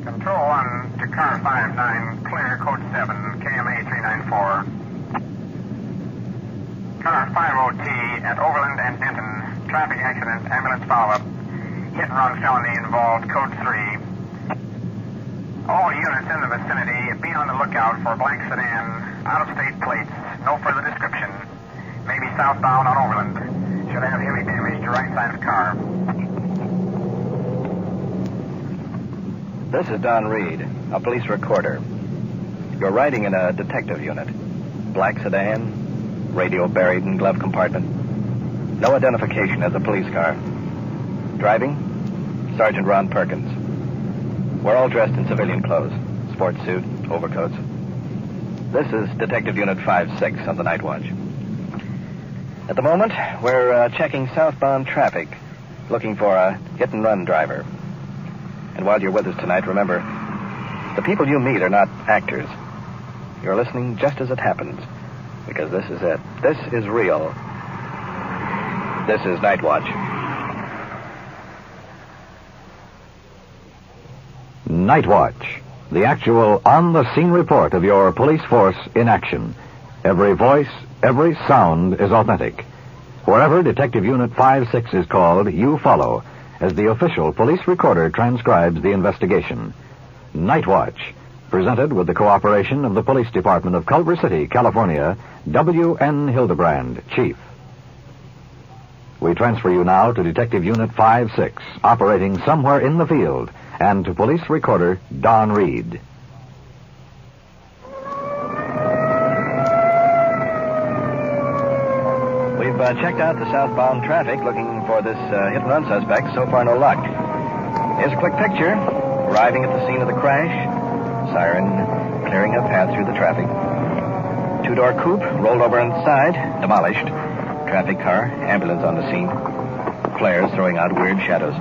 Control 1 to car 59, clear code 7, KMA 394. Car 50T at Overland and Denton, traffic accident, ambulance follow-up. Hit and run felony involved, code 3. All units in the vicinity, be on the lookout for black sedan, out-of-state plates, no further description. Maybe southbound on Overland. Should have heavy damage to right side of car. This is Don Reed, a police recorder. You're riding in a detective unit. Black sedan, radio buried in glove compartment. No identification as a police car. Driving? Sergeant Ron Perkins. We're all dressed in civilian clothes. Sports suit, overcoats. This is Detective Unit 5-6 on the night watch. At the moment, we're checking southbound traffic, looking for a hit-and-run driver. And while you're with us tonight, remember, the people you meet are not actors. You're listening just as it happens, because this is it. This is real. This is Night Watch. Night Watch, the actual on-the-scene report of your police force in action. Every voice, every sound is authentic. Wherever Detective Unit 5-6 is called, you follow, as the official police recorder transcribes the investigation. Night Watch, presented with the cooperation of the Police Department of Culver City, California, W.N. Hildebrand, Chief. We transfer you now to Detective Unit 5-6, operating somewhere in the field, and to police recorder Don Reed. We've checked out the southbound traffic looking for this hit-and-run suspect. So far, no luck. Here's a quick picture. Arriving at the scene of the crash. Siren clearing a path through the traffic. Two-door coupe rolled over on its side, demolished. Traffic car, ambulance on the scene. Flares throwing out weird shadows.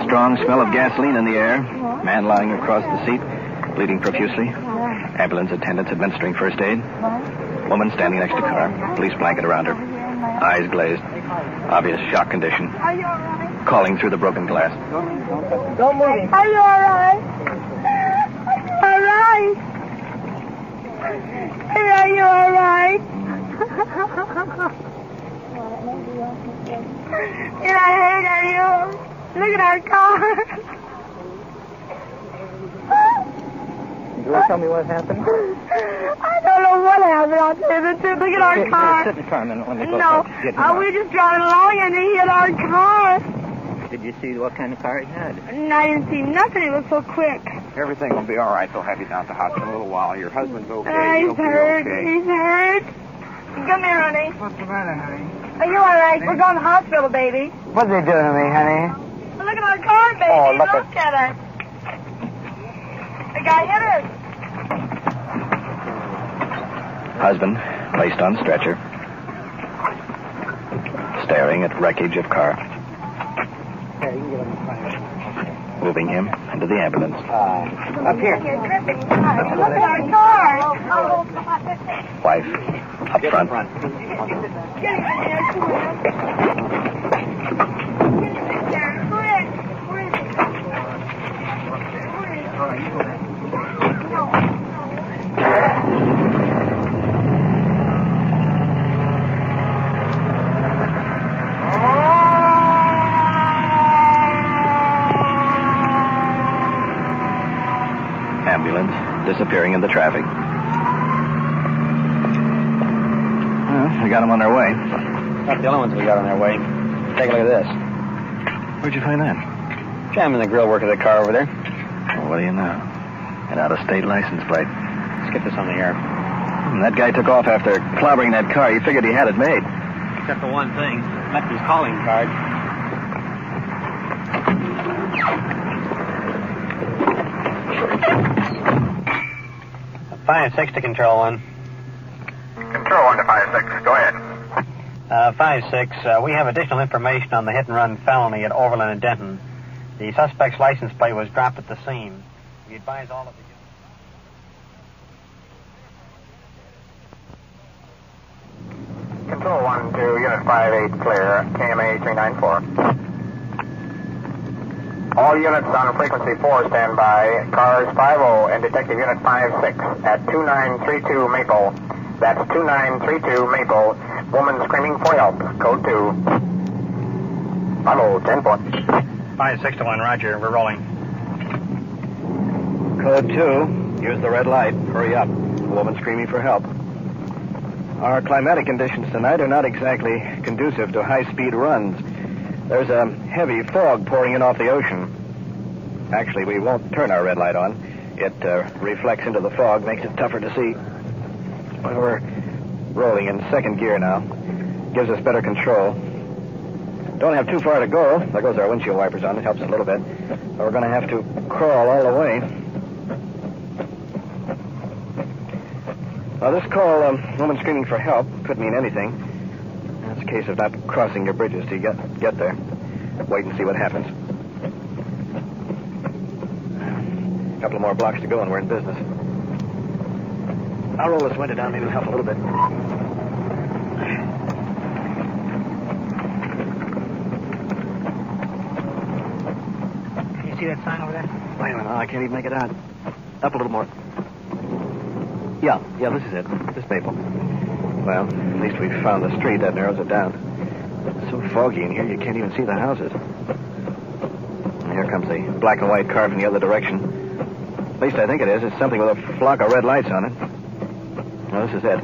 Strong smell of gasoline in the air. Man lying across the seat, bleeding profusely. Ambulance attendants administering first aid. Woman standing next to car, police blanket around her. Eyes glazed. Obvious shock condition. Are you all right? Calling through the broken glass. Don't move. Are you all right? All right. Are you all right? You're not hurt, are you? Look at our car. You want to tell me what happened? I don't know what happened. I'll tell you the truth. Look at our car. Sit in the car a minute. Let me go. No, we were just driving along and he hit our car. Did you see what kind of car he had? And I didn't see nothing. It was so quick. Everything will be all right. They'll have you down at the hospital in a little while. Your husband's okay. He's hurt. Okay. He's hurt. Come here, honey. What's the matter, honey? Are you all right? We're going to the hospital, baby. What's they doing to me, honey? Look at our car, baby. Oh, look at it. The guy hit her. Husband placed on stretcher. Staring at wreckage of car. Here, you can get on the phone. Moving him into the ambulance. Up here. Look at our car. Wife up front. Get in there, quick. Where is it? Ambulance disappearing in the traffic. Well, we got them on their way. Not the only ones we got on their way. Take a look at this. Where'd you find that? Jamming the grill work of the car over there. Well, what do you know? An out-of-state license plate. Let's get this on the air. And that guy took off after clobbering that car. He figured he had it made. Except for one thing. Left his calling card. 5-6 to Control 1. Control 1 to 5-6. Go ahead. 5-6, we have additional information on the hit-and-run felony at Overland and Denton. The suspect's license plate was dropped at the scene. We advise all of the... Control 1 to Unit 58 clear, KMA 394. All units on frequency 4 stand by. Cars 50 and Detective Unit 56 at 2932 Maple. That's 2932 Maple. Woman screaming for help. Code 2. Follow 10-4. 561, roger. We're rolling. Code 2. Use the red light. Hurry up. Woman screaming for help. Our climatic conditions tonight are not exactly conducive to high-speed runs. There's a heavy fog pouring in off the ocean. Actually, we won't turn our red light on. It reflects into the fog, makes it tougher to see. Well, we're rolling in second gear now. Gives us better control. Don't have too far to go. There goes our windshield wipers on. It helps a little bit. But we're going to have to crawl all the way. Now, this call, woman screaming for help, could mean anything. It's a case of not crossing your bridges till you get there. Wait and see what happens. A couple more blocks to go and we're in business. I'll roll this window down. Maybe it'll help a little bit. Can you see that sign over there? Wait a minute. I can't even make it out. Up a little more. Yeah, this is it. This Maple. Well, at least we've found the street. That narrows it down. It's so foggy in here, you can't even see the houses. And here comes the black and white car from the other direction. At least I think it is. It's something with a flock of red lights on it. Well, this is it.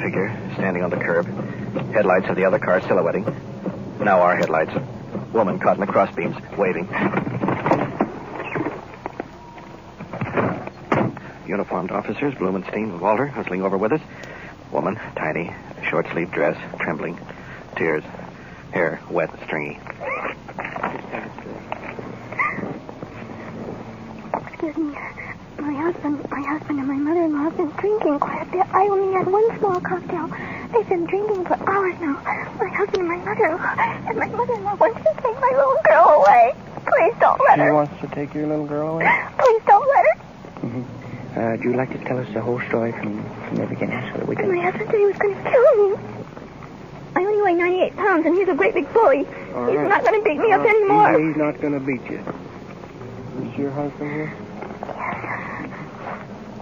Figure standing on the curb. Headlights of the other car silhouetting. Now our headlights. Woman caught in the crossbeams, waving. Uniformed officers, Blumenstein and Walter, hustling over with us. Woman, tiny, short-sleeved dress, trembling, tears, hair wet and stringy. Excuse me. My husband and my mother-in-law have been drinking quite a bit. I only had one small cocktail. They've been drinking for hours now. My husband and my mother-in-law. And my mother-in-law wants to take my little girl away. Please don't let her. She wants to take your little girl away? Please don't let her. Mm-hmm. Would you like to tell us the whole story from the beginning so that we can... My husband said he was going to kill me. I only weigh 98 pounds, and he's a great big bully. All He's right. not going to beat me up anymore. He's not going to beat you. Is your husband here?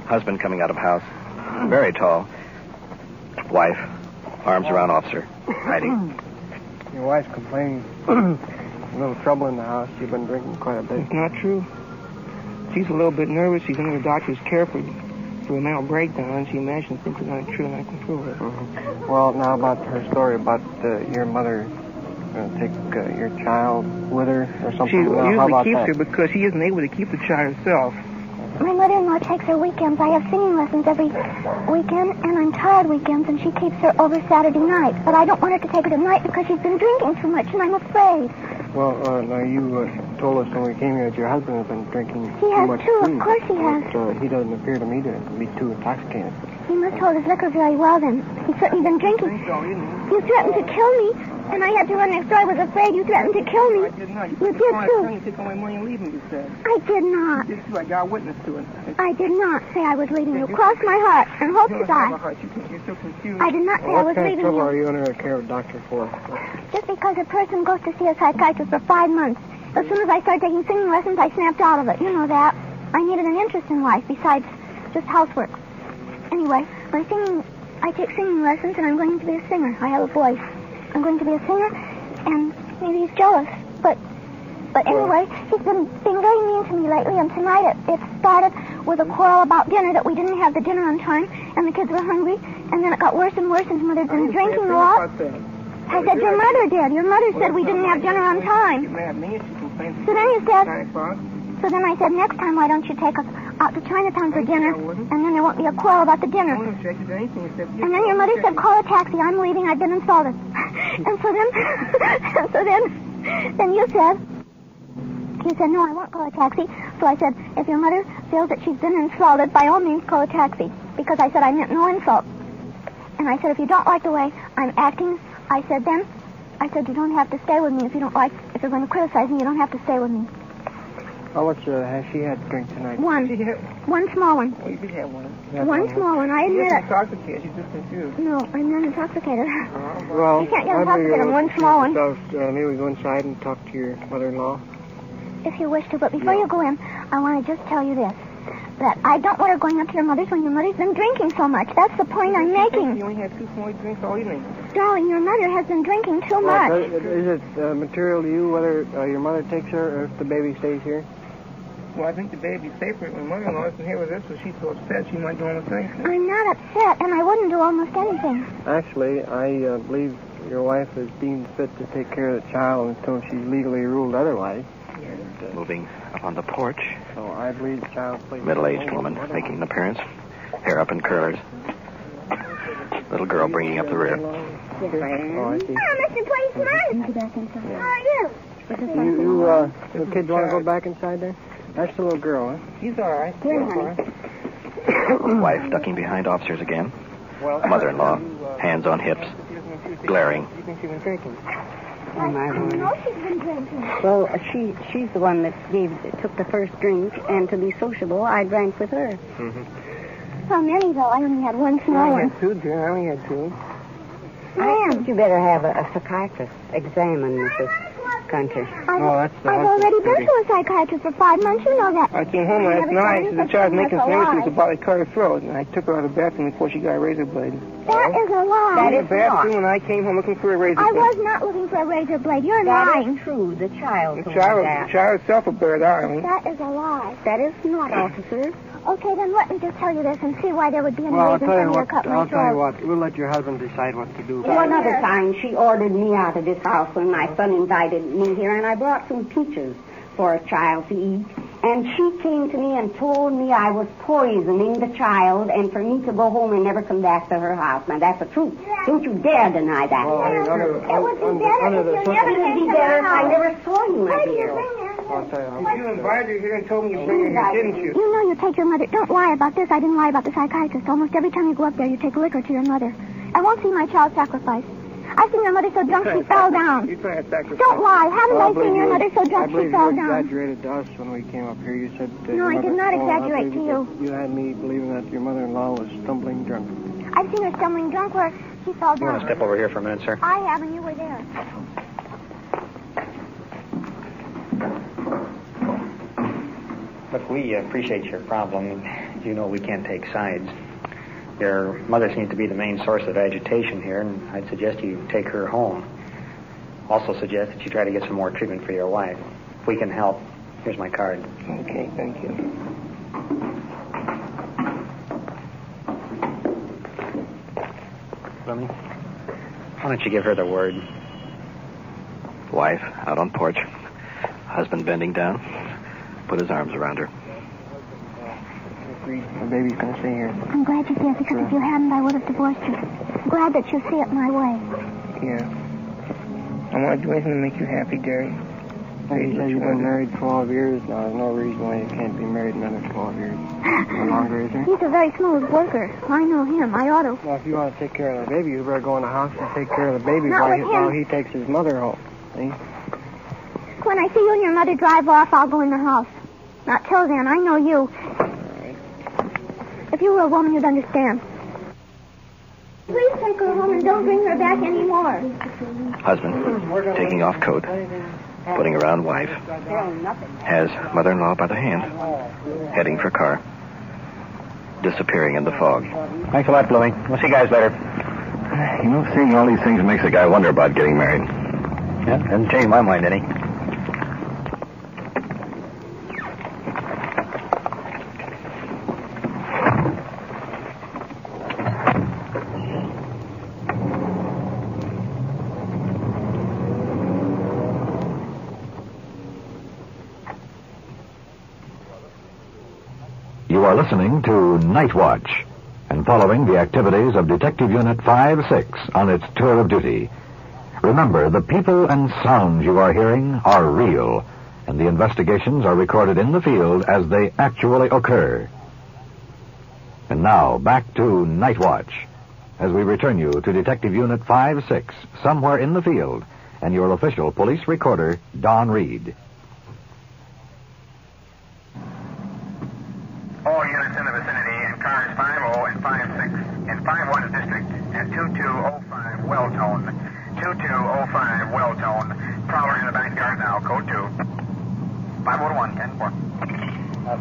Husband coming out of house. Very tall. Wife. Arms around officer. Hiding. Your wife's complaining. A little trouble in the house. You've been drinking quite a bit. It's not true. She's a little bit nervous. She's under the doctor's care for a mental breakdown, and she imagines things are not true, and I control her. Mm-hmm. Well, now about her story about your mother take your child with her or something. She how usually about keeps that? her because she isn't able to keep the child herself. My mother-in-law takes her weekends. I have singing lessons every weekend, and I'm tired weekends, and she keeps her over Saturday night. But I don't want her to take her tonight because she's been drinking too much, and I'm afraid. Well, now you told us when we came here that your husband has been drinking He too has much too. food. Of course he has. But, he doesn't appear to me to be too intoxicated. He must hold his liquor very well, then. He's certainly been drinking. You threatened to kill me, and I had to run next door. I was afraid you threatened to kill me. I did not. You did, too. You took all my money and leave me, you said. I did not. You did, too. I got a witness to it. I did not say I was leaving you. Cross my heart and hope to die. You're so confused. I did not say I What was kind of leaving trouble you. are you under the care of a doctor for? Just because a person goes to see a psychiatrist for 5 months. As soon as I started taking singing lessons, I snapped out of it. You know that. I needed an interest in life besides just housework. Anyway, I take singing lessons, and I'm going to be a singer. I have a voice. I'm going to be a singer, and maybe he's jealous. But anyway, he's been being very mean to me lately, and tonight it started with a quarrel about dinner, that we didn't have the dinner on time, and the kids were hungry, and then it got worse and worse, and Mother's been drinking a lot. I said, your mother did. Your mother said we didn't have dinner on time. So then he said, so then I said, next time, why don't you take us out to Chinatown for dinner, and then there won't be a quarrel about the dinner. And then your mother said, call a taxi. I'm leaving. I've been insulted. And so then you said, no, I won't call a taxi. So I said, if your mother feels that she's been insulted, by all means, call a taxi. Because I said I meant no insult. And I said, if you don't like the way I'm acting, I said, you don't have to stay with me if you're going to criticize me, you don't have to stay with me. How much has she had to drink tonight? One. She had, One small one. oh, you did have one. One small one, I She admit is it. intoxicated. She's just confused. No, I'm not intoxicated. Well, You can't get intoxicated on one small one. Maybe we go inside and talk to your mother-in-law. If you wish to, but before you go in, I want to just tell you this. That I don't want her going up to your mother's when your mother's been drinking so much. That's the point I'm making. You only had 2 small drinks all evening. Darling, your mother has been drinking too much. Is it material to you whether your mother takes her or if the baby stays here? Well, I think the baby's safer. My mother-in-law isn't here with us, so she's so upset she might do almost anything. I'm not upset, and I wouldn't do almost anything. Actually, I believe your wife is deemed fit to take care of the child until she's legally ruled otherwise. Moving up on the porch. So I believe the child's placed... Middle-aged woman making an appearance. Hair up in curlers. Little girl bringing up the rear. Oh, I see. Oh, Mr. Policeman! How are you? You kids want to go back inside there? That's the little girl, huh? She's all right. Here, She's all honey. right. Wife ducking behind officers again. Mother-in-law, hands on hips, glaring. You think she's been drinking? I know she's been drinking. Well, she's the one that took the first drink, and to be sociable, I drank with her. How many, though? I only had one small I one. had 2, dear. I only had 2. I think you better have a psychiatrist examine Mrs. Gunter. I've already been to a psychiatrist for 5 months. You know that. I came home last night, and the child was making some noises about a cut her throat, and I took her out of the bathroom before she got a razor blade. That is a lie. That In is the bathroom, and I came home looking for a razor I blade. was not looking for a razor blade. You're That lying. is true. The child The told child, me the that. child itself will bear it out. I mean, That is a lie. That is not, officer. Okay, then let me just tell you this and see why there would be any Well, I'll reason tell for you me to what. cut my I'll tell you throat. what. We'll let your husband decide what to do. One other time, she ordered me out of this house when my son invited me here, and I brought some peaches for a child to eat. And she came to me and told me I was poisoning the child and for me to go home and never come back to her house. Now, that's the truth. Don't you dare deny that. Well, I mean, It would be better if you It never would came be to better my if I house. never saw you, my Why did you dear. bring her? I'll tell you. you invited her here and told me to bring her here, didn't you? You know you take your mother. Don't lie about this. I didn't lie about the psychiatrist. Almost every time you go up there, you take liquor to your mother. I won't see my child sacrificed. I've seen your mother so drunk she fell down. You're trying to sacrifice. Don't lie. Haven't Well, I seen your mother so I drunk she believe fell you down? exaggerated to us when we came up here. You said... No, I did not exaggerate to you. You had me believing that your mother-in-law was stumbling drunk. I've seen her stumbling drunk where she fell You want to down. step over here for a minute, sir? I have, and you were there. Look, we appreciate your problem. You know we can't take sides. Your mother seems to be the main source of agitation here, and I'd suggest you take her home. Also suggest that you try to get some more treatment for your wife. If we can help, here's my card. Okay, thank you. Fleming, why don't you give her the word? Wife out on porch. Husband bending down. Put his arms around her. The baby's going to stay here. I'm glad you see it, because if you hadn't, I would have divorced you. I'm glad that you see it my way. Yeah. I want to do anything to make you happy, Gary. You said you've been married 12 years now. There's no reason why you can't be married another 12 years. No longer, is there? He's a very smooth worker. I know him. I ought to. Well, if you want to take care of the baby, you better go in the house and take care of the baby Not with him. while he takes his mother home. See? When I see you and your mother drive off, I'll go in the house. Not till then. I know you. If you were a woman, you'd understand. Please take her home and don't bring her back anymore. Husband taking off coat. Putting around wife. Has mother-in-law by the hand. Heading for car. Disappearing in the fog. Thanks a lot, Fleming. We'll see you guys later. You know, seeing all these things makes a guy wonder about getting married. Yeah, doesn't change my mind any. You are listening to Night Watch and following the activities of Detective Unit 5-6 on its tour of duty. Remember, the people and sounds you are hearing are real, and the investigations are recorded in the field as they actually occur. And now, back to Night Watch, as we return you to Detective Unit 5-6, somewhere in the field, and your official police recorder, Don Reed.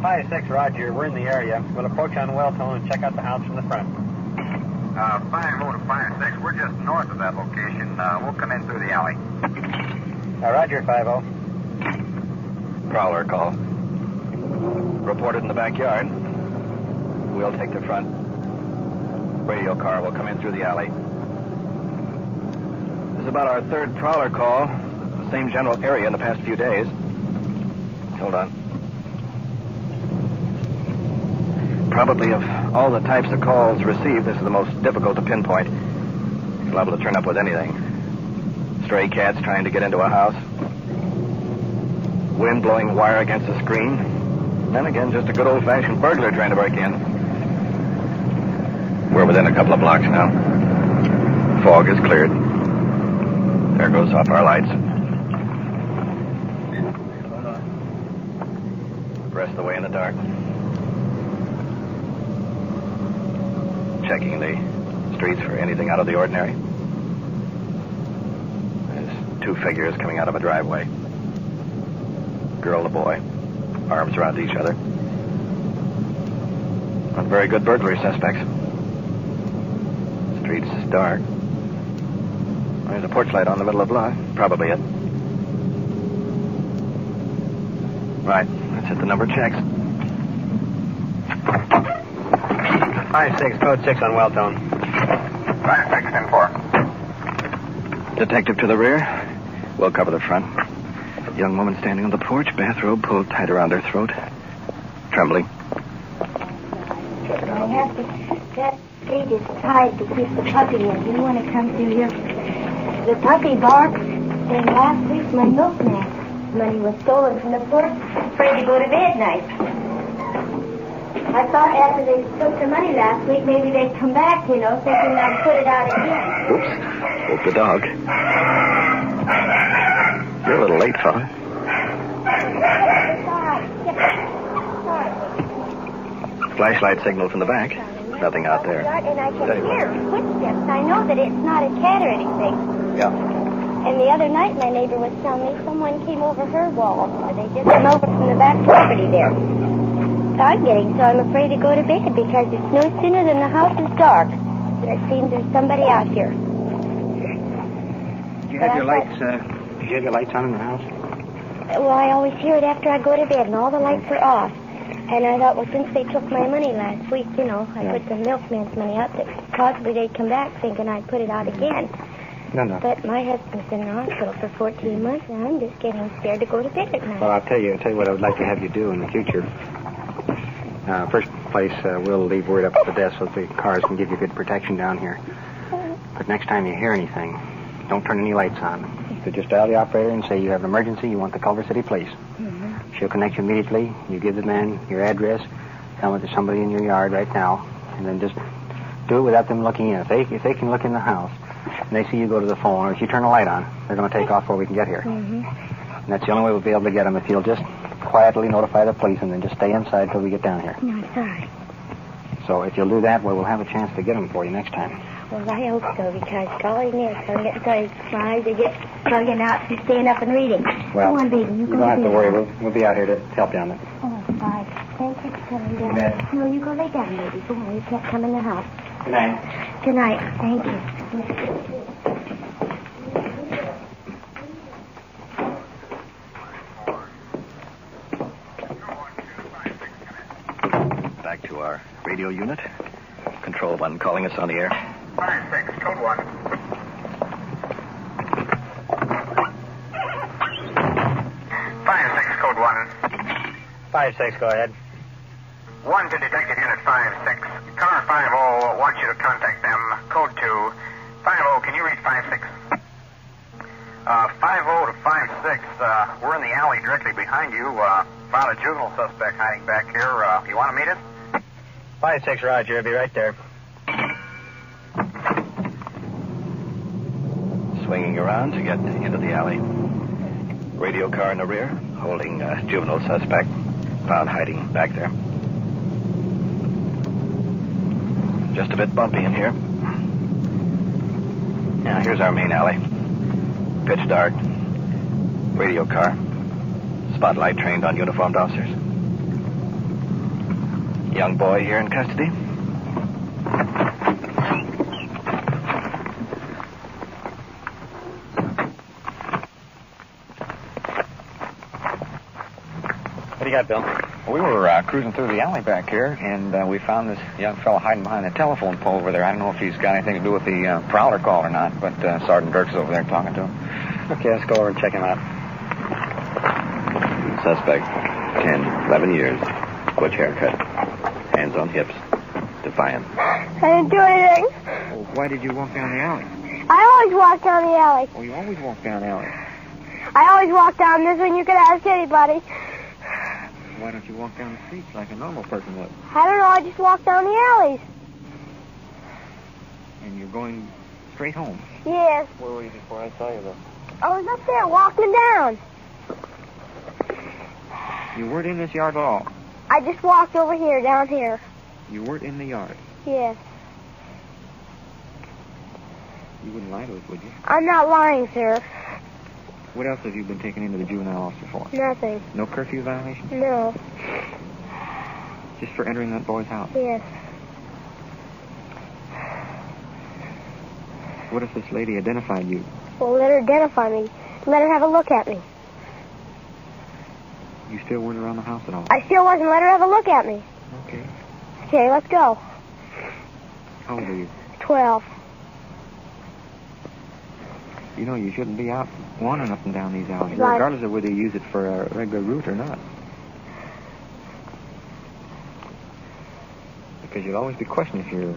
5-6, Roger. We're in the area. We'll approach on Welltone and check out the house from the front. 5-0 to 5-6. We're just north of that location. We'll come in through the alley. Roger, 5-0. Prowler call. Reported in the backyard. We'll take the front. Radio car will come in through the alley. This is about our third prowler call. The same general area in the past few days. Hold on. Probably of all the types of calls received, this is the most difficult to pinpoint. It's liable to turn up with anything. Stray cats trying to get into a house. Wind blowing wire against the screen. And then again, just a good old-fashioned burglar trying to break in. We're within a couple of blocks now. Fog is cleared. There goes off our lights. Rest of the way in the dark. Checking the streets for anything out of the ordinary. There's two figures coming out of a driveway. Girl and boy, arms around each other. Not very good burglary suspects. Street's dark. There's a porch light on the middle of the block. Probably it. Right, let's hit the number checks. 5-6, code 6 on Welltone. 5-6, 10-4. Detective to the rear. We'll cover the front. Young woman standing on the porch, bathrobe pulled tight around her throat. Trembling. I have to... That gate is tied to keep the puppy in. You want to come through here? The puppy barks, and last week my milkman money was stolen from the porch. Afraid to go to bed night. I thought after they took the money last week, maybe they'd come back, thinking I'd put it out again. Oops. Woke the dog. You're a little late, fella. Flashlight signal from the back. Nothing out there. And I can hear footsteps. I know that it's not a cat or anything. Yeah. And the other night, my neighbor was telling me someone came over her wall. They just came over from the back property there. I'm afraid to go to bed because it's no sooner than the house is dark that it seems there's somebody out here. Did you have your lights on in the house? Well, I always hear it after I go to bed, and all the lights are off. And I thought, well, since they took my money last week, I put the milkman's money out, that possibly they'd come back thinking I'd put it out again. No. But my husband's been in the hospital for 14 months, and I'm just getting scared to go to bed at night. Well, I'll tell you what I would like to have you do in the future. First place, we'll leave word up at the desk so that the cars can give you good protection down here. But next time you hear anything, don't turn any lights on. So just dial the operator and say you have an emergency, you want the Culver City Police. Mm-hmm. She'll connect you immediately. You give the man your address, tell them there's somebody in your yard right now, and then just do it without them looking in. If they can look in the house and they see you go to the phone, or if you turn the light on, they're going to take off before we can get here. Mm-hmm. And that's the only way we'll be able to get them, if you'll just quietly notify the police and then just stay inside till we get down here. No, sorry. So if you'll do that, we'll have a chance to get them for you next time. Well, I hope so, because golly, Nick, I'm getting tired. My eyes are getting bugging out from staying up and reading. Well, come on, baby, you don't have to worry. We'll be out here to help you on it. Oh, bye. Thank you for coming down. No, you go lay down, baby. Go on, you can't come in the house. Good night. Good night. Thank you. Back to our radio unit. Control 1 calling us on the air. 5-6, code 1. 5-6, code 1. 5-6, go ahead. 1 to Detective Unit 5-6. Car 5-0 wants you to contact them. Code 2. 5-0, can you read 5-6? 5-0 to 5-6. We're in the alley directly behind you. Found a juvenile suspect hiding back here. You want to meet us? 5-6, Roger. I'll be right there. Swinging around to get into the alley. Radio car in the rear, holding a juvenile suspect, found hiding back there. Just a bit bumpy in here. Now, here's our main alley. Pitch dark. Radio car. Spotlight trained on uniformed officers. Young boy here in custody. What do you got, Bill? We were cruising through the alley back here, and we found this young fellow hiding behind a telephone pole over there. I don't know if he's got anything to do with the prowler call or not, but Sergeant Dirks is over there talking to him. Okay, let's go over and check him out. Suspect, 10, 11 years. Butch haircut. Hands on hips. Defiant. I didn't do anything. Well, why did you walk down the alley? I always walk down the alley. Oh, you always walk down the alley. I always walk down this one. You could ask anybody. Why don't you walk down the streets like a normal person would? I don't know. I just walk down the alleys. And you're going straight home. Yes. Where were you before I saw you, though? I was up there walking down. You weren't in this yard at all. I just walked over here, down here. You weren't in the yard. Yes. You wouldn't lie to us, would you? I'm not lying, sir. What else have you been taken into the juvenile officer for? Nothing. No curfew violation? No. Just for entering that boy's house? Yes. What if this lady identified you? Well, let her identify me. Let her have a look at me. You still weren't around the house at all? I still wasn't. Let her have a look at me. Okay. Okay, let's go. How old are you? 12. You know, you shouldn't be out wandering up and down these alleys, Right. regardless of whether you use it for a regular route or not. Because you'll always be questioned if you're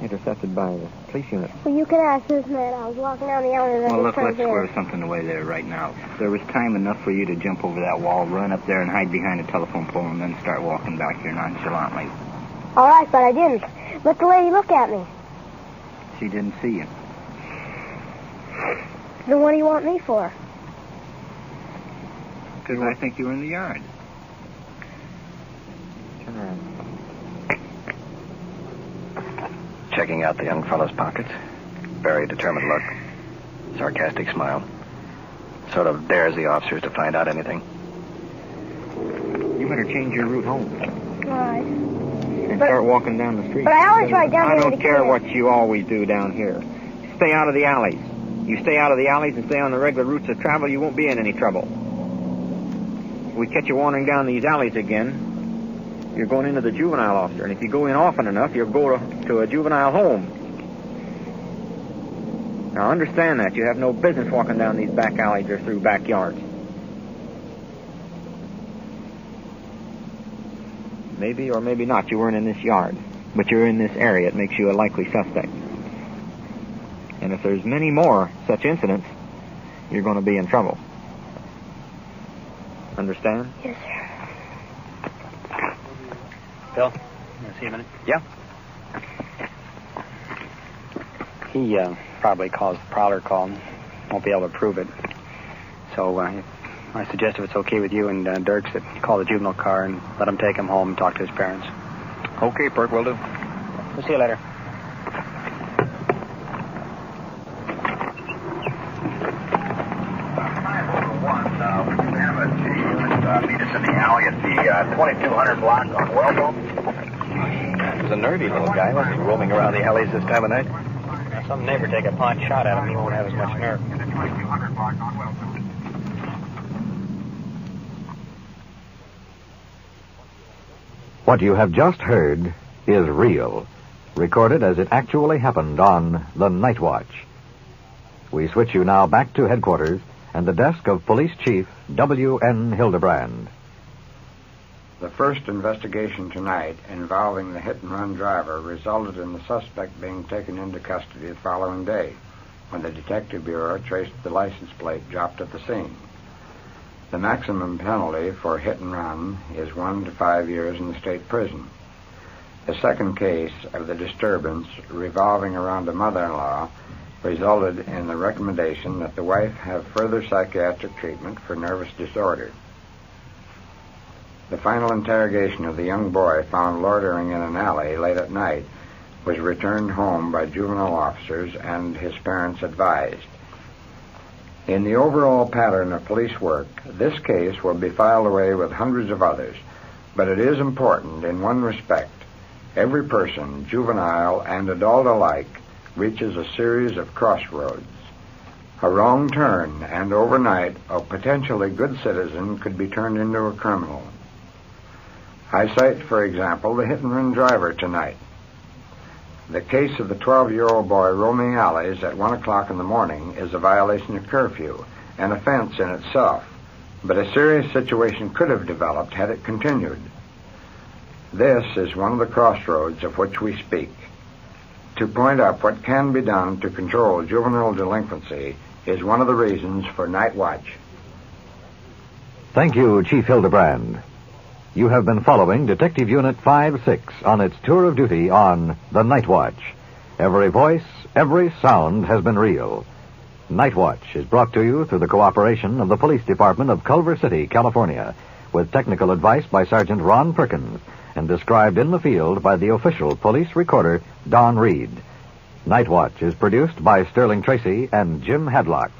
intercepted by the police unit. Well, you can ask this man. I was walking down the alley. Well, look, let's square something away there right now. There was time enough for you to jump over that wall, run up there and hide behind a telephone pole, and then start walking back here nonchalantly. All right, but I didn't. Let the lady look at me. She didn't see you. Then what do you want me for? Because I think you were in the yard. Turn around. Checking out the young fellow's pockets. Very determined look. Sarcastic smile. Sort of dares the officers to find out anything. You better change your route home All right. and start walking down the street. But I always ride down I here don't to care clear. what you always do down here. Stay out of the alleys. You stay out of the alleys and stay on the regular routes of travel, you won't be in any trouble. If we catch you wandering down these alleys again, you're going into the juvenile officer. And if you go in often enough, you'll go to a juvenile home. Now, understand that. You have no business walking down these back alleys or through backyards. Maybe or maybe not, you weren't in this yard. But you're in this area. It makes you a likely suspect. And if there's many more such incidents, you're going to be in trouble. Understand? Yes, sir. Bill, you want to see a minute? Yeah. He probably caused the prowler call. Won't be able to prove it. So I suggest if it's okay with you and Dirks that you call the juvenile car and let him take him home and talk to his parents. Okay, Perk, will do. We'll see you later. Meet us in the alley at the 2200 block on Wellbone. He's a nervy little guy. Won't be roaming around the alleys this time of night. Now, some neighbor take a pot shot at him. He won't have as much nerve. In the 2200 block on Wellbone. What you have just heard is real, recorded as it actually happened on the Night Watch. We switch you now back to headquarters and the desk of Police Chief W.N. Hildebrand. The first investigation tonight involving the hit-and-run driver resulted in the suspect being taken into custody the following day, when the Detective Bureau traced the license plate dropped at the scene. The maximum penalty for hit-and-run is 1 to 5 years in the state prison. The second case of the disturbance revolving around a mother-in-law resulted in the recommendation that the wife have further psychiatric treatment for nervous disorder. The final interrogation of the young boy found loitering in an alley late at night was returned home by juvenile officers and his parents advised. In the overall pattern of police work, this case will be filed away with hundreds of others, But it is important in one respect. Every person, juvenile and adult alike, reaches a series of crossroads. A wrong turn, and overnight, a potentially good citizen could be turned into a criminal. I cite, for example, the hit-and-run driver tonight. The case of the 12-year-old boy roaming alleys at 1 o'clock in the morning is a violation of curfew, an offense in itself, but a serious situation could have developed had it continued. This is one of the crossroads of which we speak. To point up what can be done to control juvenile delinquency is one of the reasons for Night Watch. Thank you, Chief Hildebrand. You have been following Detective Unit 5-6 on its tour of duty on The Night Watch. Every voice, every sound has been real. Night Watch is brought to you through the cooperation of the Police Department of Culver City, California, with technical advice by Sergeant Ron Perkins and described in the field by the official police recorder, Don Reed. Night Watch is produced by Sterling Tracy and Jim Hadlock.